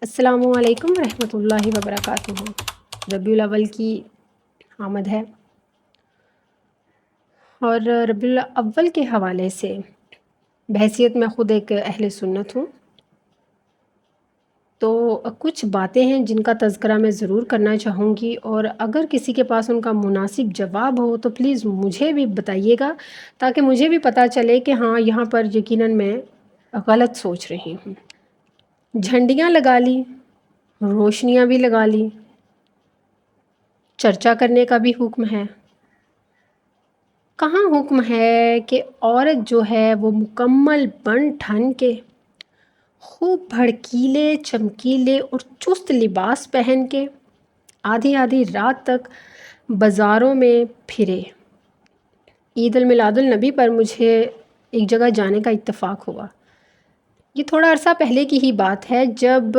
السلام علیکم ورحمۃ اللہ وبرکاتہ۔ ربیع الاول کی آمد ہے، اور ربیع الاول کے حوالے سے بحیثیت میں خود ایک اہل سنت ہوں، تو کچھ باتیں ہیں جن کا تذکرہ میں ضرور کرنا چاہوں گی، اور اگر کسی کے پاس ان کا مناسب جواب ہو تو پلیز مجھے بھی بتائیے گا، تاکہ مجھے بھی پتہ چلے کہ ہاں یہاں پر یقیناً میں غلط سوچ رہی ہوں۔ جھنڈیاں لگا لی، روشنیاں بھی لگا لی، چرچا کرنے کا بھی حکم ہے۔ کہاں حکم ہے کہ عورت جو ہے وہ مکمل بن ٹھن کے خوب بھڑکیلے چمکیلے اور چست لباس پہن کے آدھی آدھی رات تک بازاروں میں پھرے۔ عید المیلاد النبی پر مجھے ایک جگہ جانے کا اتفاق ہوا۔ یہ تھوڑا عرصہ پہلے کی ہی بات ہے، جب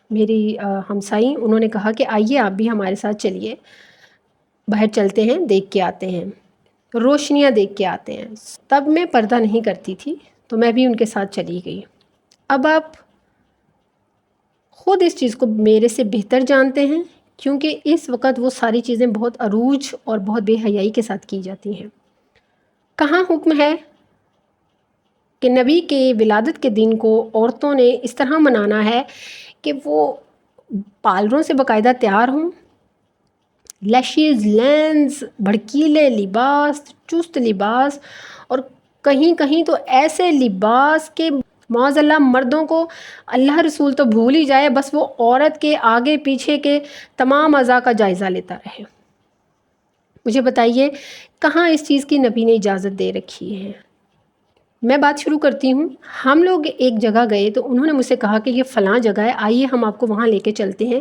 میری ہمسائی انہوں نے کہا کہ آئیے آپ بھی ہمارے ساتھ چلیے، باہر چلتے ہیں، دیکھ کے آتے ہیں، روشنیاں دیکھ کے آتے ہیں۔ تب میں پردہ نہیں کرتی تھی، تو میں بھی ان کے ساتھ چلی گئی۔ اب آپ خود اس چیز کو میرے سے بہتر جانتے ہیں، کیونکہ اس وقت وہ ساری چیزیں بہت عروج اور بہت بے حیائی کے ساتھ کی جاتی ہیں۔ کہاں حکم ہے کہ نبی کے ولادت کے دن کو عورتوں نے اس طرح منانا ہے کہ وہ پارلروں سے باقاعدہ تیار ہوں، لیشز، لینز، بھڑکیلے لباس، چست لباس، اور کہیں کہیں تو ایسے لباس کہ معاذ اللہ مردوں کو اللہ رسول تو بھول ہی جائے، بس وہ عورت کے آگے پیچھے کے تمام اعضاء کا جائزہ لیتا رہے۔ مجھے بتائیے کہاں اس چیز کی نبی نے اجازت دے رکھی ہے؟ میں بات شروع کرتی ہوں۔ ہم لوگ ایک جگہ گئے تو انہوں نے مجھ سے کہا کہ یہ فلاں جگہ ہے، آئیے ہم آپ کو وہاں لے کے چلتے ہیں۔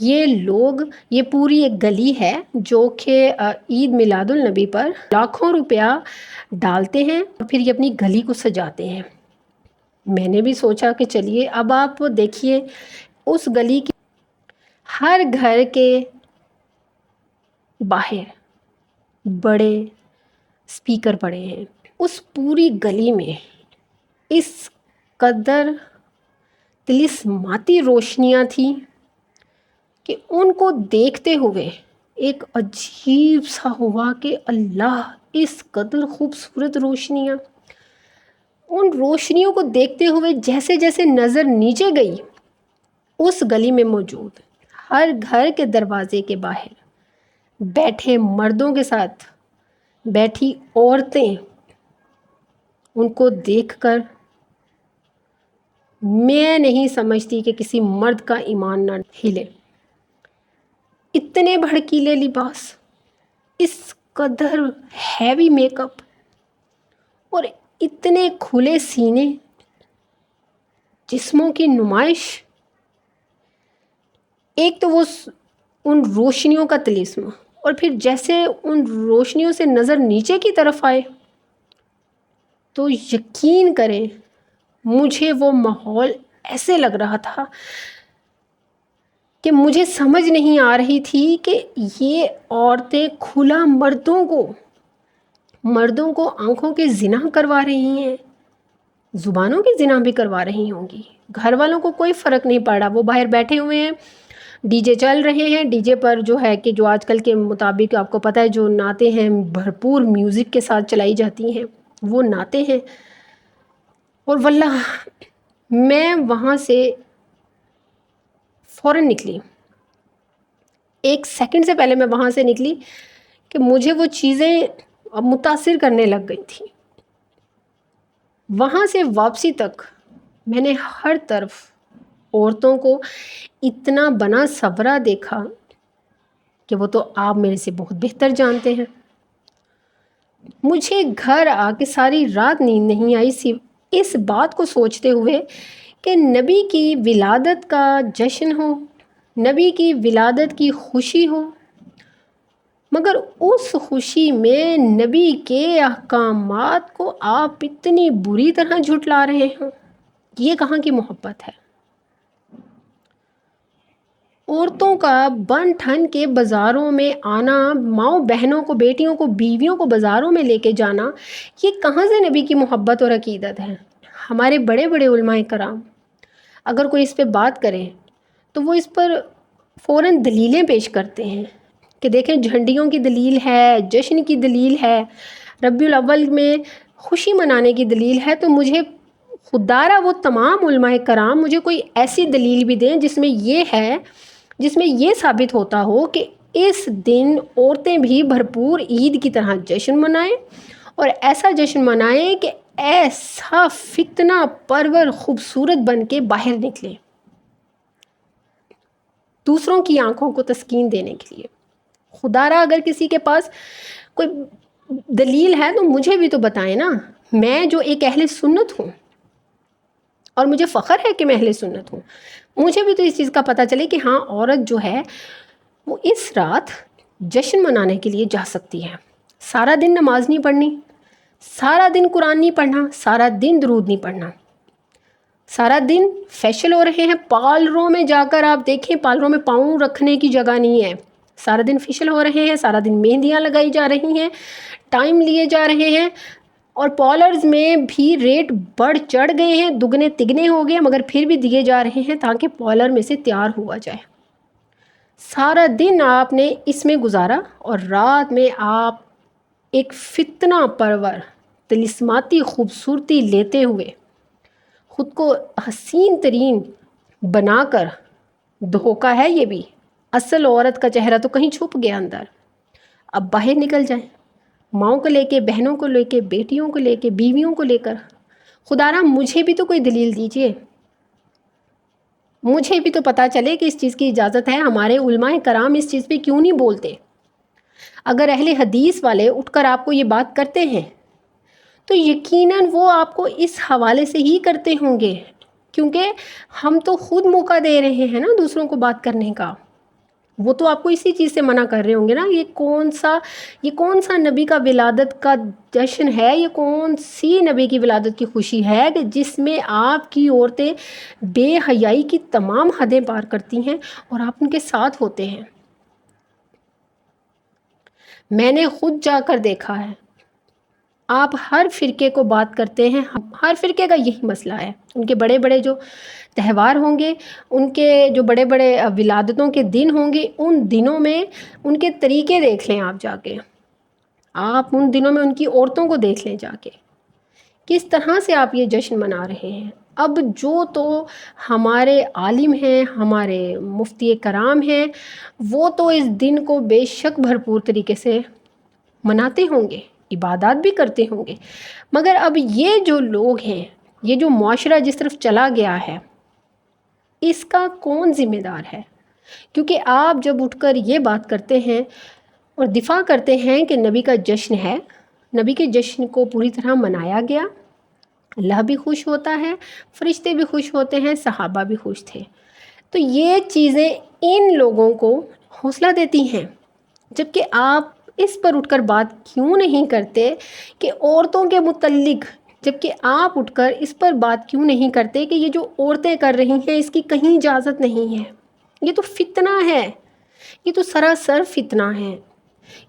یہ پوری ایک گلی ہے جو کہ عید میلاد النبی پر لاکھوں روپیہ ڈالتے ہیں اور پھر یہ اپنی گلی کو سجاتے ہیں۔ میں نے بھی سوچا کہ چلیے، اب آپ دیکھیے اس گلی کے ہر گھر کے باہر بڑے اسپیکر پڑے ہیں، اس پوری گلی میں اس قدر طلسماتی روشنیاں تھیں کہ ان کو دیکھتے ہوئے ایک عجیب سا ہوا کہ اللہ، اس قدر خوبصورت روشنیاں۔ ان روشنیوں کو دیکھتے ہوئے جیسے جیسے نظر نیچے گئی، اس گلی میں موجود ہر گھر کے دروازے کے باہر بیٹھے مردوں کے ساتھ بیٹھی عورتیں ان کو دیکھ کر میں نہیں سمجھتی کہ کسی مرد کا ایمان نہ ہلے۔ اتنے بھڑکیلے لباس، اس قدر ہیوی میک اپ، اور اتنے کھلے سینے، جسموں کی نمائش۔ ایک تو وہ ان روشنیوں کا طلسم، اور پھر جیسے ان روشنیوں سے نظر نیچے کی طرف آئے تو یقین کریں مجھے وہ ماحول ایسے لگ رہا تھا کہ مجھے سمجھ نہیں آ رہی تھی کہ یہ عورتیں کھلا مردوں کو آنکھوں کے زنا کروا رہی ہیں، زبانوں کی زنا بھی کروا رہی ہوں گی۔ گھر والوں کو کوئی فرق نہیں پڑ رہا، وہ باہر بیٹھے ہوئے ہیں، ڈی جے چل رہے ہیں، ڈی جے پر جو ہے کہ جو آج کل کے مطابق آپ کو پتہ ہے جو نعتیں ہیں بھرپور میوزک کے ساتھ چلائی جاتی ہیں، وہ نعتیں ہیں۔ اور واللہ میں وہاں سے فوراً نکلی، ایک سیکنڈ سے پہلے میں وہاں سے نکلی کہ مجھے وہ چیزیں متاثر کرنے لگ گئی تھیں۔ وہاں سے واپسی تک میں نے ہر طرف عورتوں کو اتنا بنا سبرا دیکھا کہ وہ تو آپ میرے سے بہت بہتر جانتے ہیں۔ مجھے گھر آ کے ساری رات نیند نہیں آئی، صرف اس بات کو سوچتے ہوئے کہ نبی کی ولادت کا جشن ہو، نبی کی ولادت کی خوشی ہو، مگر اس خوشی میں نبی کے احکامات کو آپ اتنی بری طرح جھٹلا رہے ہیں۔ یہ کہاں کی محبت ہے؟ عورتوں کا بن ٹھن کے بازاروں میں آنا، ماؤں بہنوں کو، بیٹیوں کو، بیویوں کو بازاروں میں لے کے جانا، یہ کہاں سے نبی کی محبت اور عقیدت ہے؟ ہمارے بڑے بڑے علماء کرام اگر کوئی اس پہ بات کرے تو وہ اس پر فوراً دلیلیں پیش کرتے ہیں کہ دیکھیں جھنڈیوں کی دلیل ہے، جشن کی دلیل ہے، ربیع الاول میں خوشی منانے کی دلیل ہے، تو مجھے خدارہ وہ تمام علماء کرام مجھے کوئی ایسی دلیل بھی دیں جس میں یہ ثابت ہوتا ہو کہ اس دن عورتیں بھی بھرپور عید کی طرح جشن منائیں، اور ایسا جشن منائیں کہ ایسا فتنہ پرور خوبصورت بن کے باہر نکلے دوسروں کی آنکھوں کو تسکین دینے کے لیے۔ خدارہ اگر کسی کے پاس کوئی دلیل ہے تو مجھے بھی تو بتائیں نا، میں جو ایک اہل سنت ہوں اور مجھے فخر ہے کہ میں اہل سنت ہوں، مجھے بھی تو اس چیز کا پتہ چلے کہ ہاں عورت جو ہے وہ اس رات جشن منانے کے لیے جا سکتی ہے۔ سارا دن نماز نہیں پڑھنی، سارا دن قرآن نہیں پڑھنا، سارا دن درود نہیں پڑھنا، سارا دن فیشل ہو رہے ہیں پارلروں میں جا کر، آپ دیکھیں پارلروں میں پاؤں رکھنے کی جگہ نہیں ہے، سارا دن فیشل ہو رہے ہیں، سارا دن مہندیاں لگائی جا رہی ہیں، ٹائم لیے جا رہے ہیں، اور پارلرز میں بھی ریٹ بڑھ چڑھ گئے ہیں، دگنے تگنے ہو گئے، مگر پھر بھی دیے جا رہے ہیں تاکہ پارلر میں سے تیار ہوا جائے۔ سارا دن آپ نے اس میں گزارا اور رات میں آپ ایک فتنہ پرور طلسماتی خوبصورتی لیتے ہوئے خود کو حسین ترین بنا کر، دھوکہ ہے یہ بھی، اصل عورت کا چہرہ تو کہیں چھپ گیا اندر، اب باہر نکل جائیں، ماؤں کو لے کے، بہنوں کو لے کے، بیٹیوں کو لے کے، بیویوں کو لے کر۔ خدارا مجھے بھی تو کوئی دلیل دیجئے، مجھے بھی تو پتہ چلے کہ اس چیز کی اجازت ہے۔ ہمارے علماء کرام اس چیز پہ کیوں نہیں بولتے؟ اگر اہل حدیث والے اٹھ کر آپ کو یہ بات کرتے ہیں تو یقیناً وہ آپ کو اس حوالے سے ہی کرتے ہوں گے، کیونکہ ہم تو خود موقع دے رہے ہیں نا دوسروں کو بات کرنے کا، وہ تو آپ کو اسی چیز سے منع کر رہے ہوں گے نا۔ یہ کون سا نبی کا ولادت کا جشن ہے، یہ کون سی نبی کی ولادت کی خوشی ہے کہ جس میں آپ کی عورتیں بے حیائی کی تمام حدیں پار کرتی ہیں اور آپ ان کے ساتھ ہوتے ہیں؟ میں نے خود جا کر دیکھا ہے، آپ ہر فرقے کو بات کرتے ہیں، ہر فرقے کا یہی مسئلہ ہے، ان کے بڑے بڑے جو تہوار ہوں گے، ان کے جو بڑے بڑے ولادتوں کے دن ہوں گے، ان دنوں میں ان کے طریقے دیکھ لیں، آپ جا کے، آپ ان دنوں میں ان کی عورتوں کو دیکھ لیں جا کے، کس طرح سے آپ یہ جشن منا رہے ہیں۔ اب جو تو ہمارے عالم ہیں، ہمارے مفتی کرام ہیں، وہ تو اس دن کو بے شک بھرپور طریقے سے مناتے ہوں گے، عبادات بھی کرتے ہوں گے، مگر اب یہ جو لوگ ہیں، یہ جو معاشرہ جس طرف چلا گیا ہے، اس کا کون ذمہ دار ہے؟ کیونکہ آپ جب اٹھ کر یہ بات کرتے ہیں اور دفاع کرتے ہیں کہ نبی کا جشن ہے، نبی کے جشن کو پوری طرح منایا گیا، اللہ بھی خوش ہوتا ہے، فرشتے بھی خوش ہوتے ہیں، صحابہ بھی خوش تھے، تو یہ چیزیں ان لوگوں کو حوصلہ دیتی ہیں، جبکہ آپ اس پر اٹھ کر بات کیوں نہیں کرتے کہ عورتوں کے متعلق، جبکہ آپ اٹھ کر اس پر بات کیوں نہیں کرتے کہ یہ جو عورتیں کر رہی ہیں اس کی کہیں اجازت نہیں ہے، یہ تو فتنہ ہے، یہ تو سراسر فتنہ ہے۔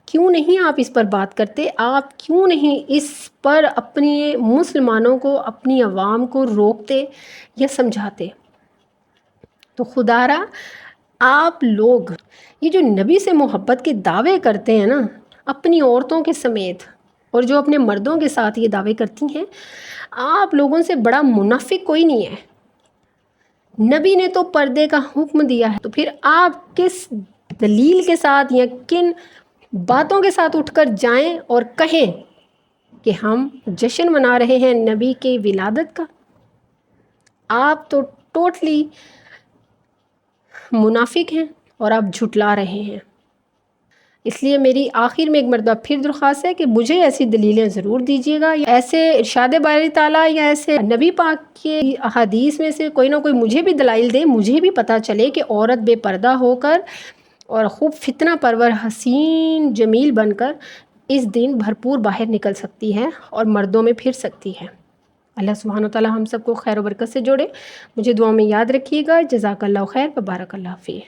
کیوں نہیں آپ اس پر بات کرتے؟ آپ کیوں نہیں اس پر اپنی مسلمانوں کو، اپنی عوام کو روکتے یا سمجھاتے؟ تو خدارا آپ لوگ یہ جو نبی سے محبت کے دعوے کرتے ہیں نا، اپنی عورتوں کے سمیت، اور جو اپنے مردوں کے ساتھ یہ دعوے کرتی ہیں، آپ لوگوں سے بڑا منافق کوئی نہیں ہے۔ نبی نے تو پردے کا حکم دیا ہے، تو پھر آپ کس دلیل کے ساتھ یا کن باتوں کے ساتھ اٹھ کر جائیں اور کہیں کہ ہم جشن منا رہے ہیں نبی کے ولادت کا؟ آپ تو ٹوٹلی منافق ہیں اور آپ جھٹلا رہے ہیں۔ اس لیے میری آخر میں ایک مرتبہ پھر درخواست ہے کہ مجھے ایسی دلیلیں ضرور دیجیے گا، ایسے ارشاد باری تعالیٰ یا ایسے نبی پاک کے احادیث میں سے کوئی نہ کوئی مجھے بھی دلائل دے، مجھے بھی پتہ چلے کہ عورت بے پردہ ہو کر اور خوب فتنہ پرور حسین جمیل بن کر اس دن بھرپور باہر نکل سکتی ہے اور مردوں میں پھر سکتی ہے۔ اللہ سبحانہ وتعالی ہم سب کو خیر و برکت سے جوڑے۔ مجھے دعاؤں میں یاد رکھیے گا۔ جزاک اللہ خیر و بارک اللہ فیہ۔